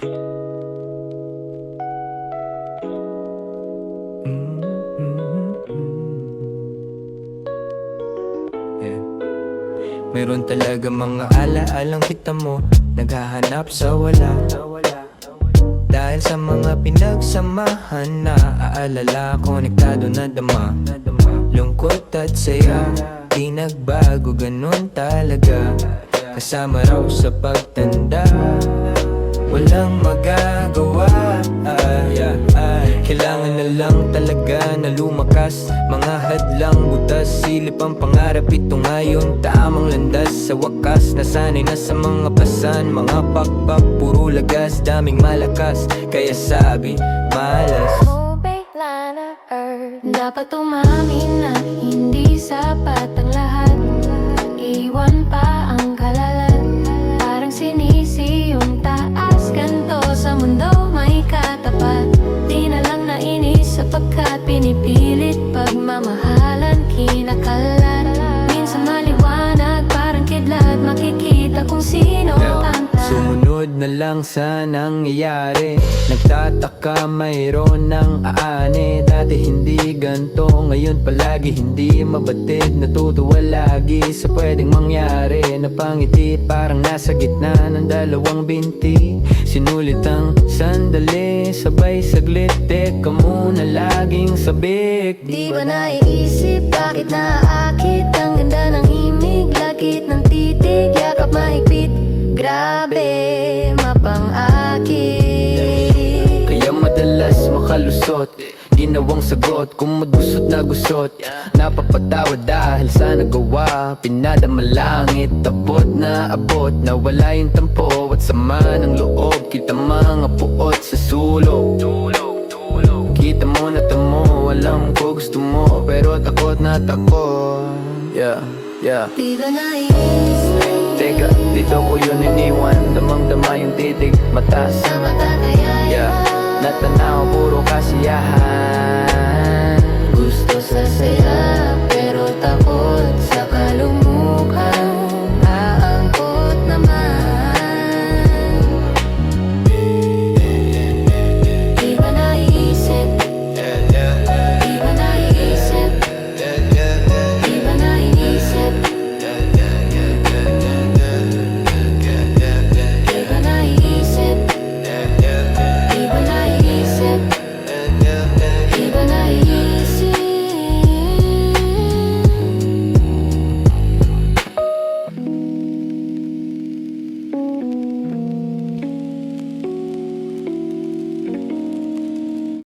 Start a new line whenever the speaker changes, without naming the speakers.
Yeah. Meron talaga mga alaalang kita mo naghahanap sa wala. Dahil sa mga pinagsamahan na aalala, konektado na dama. Lungkot at saya, di nagbago, ganun talaga. Kasama raw sa pagtanda, walang magagawa. Kailangan na lang talaga na lumakas. Mga hadlang butas, silip ang pangarap. Ito ngayon tamang landas. Sa wakas, nasanay na sa mga pasan. Mga pakpak, puro lagas, daming malakas. Kaya sabi, malas.
Oh, planet Earth, dapat umamin na hindi sapat ang lahat. Iwan pa ang kalalan, parang sinisi yung taas. Ganto sa mundo may katapat. Di na lang nainis sapagkat pinipilit pagmamahalan, kinakalat. Minsan maliwanag, parang kidlat, makikita kung sino ang
Sumunod na lang sa nangyayari. Nagtataka mayroon ng aani. Dati hindi ganto, ngayon palagi hindi mabatid. Natutuwa lagi sa pwedeng mangyari. Napangiti parang nasa gitna ng dalawang binti. Sinulit ang sandali, sabay saglit. Teka muna, laging sabik.
Di ba naiisip bakit naaakit ang ganda ng himig, lakit ng titig, yakap mahigpit. Grabe, mapang-akit.
Kaya madalas makalusot, ginawang sagot kung magusot na gusot. Napapatawa dahil sa nagawa, pinadama langit, abot na abot. Nawala yung tampo at sama ng loob. Kita mga puot sa sulok. Kita mo na tamo, alam ko gusto mo, pero takot na takot. Yeah.
Di ba naiisip
Teka, dito ko yun iniwan. Damang-dama yung titig, mata
sa mata kaya
Natanaw, puro kasiyahan.
gusto sa saya.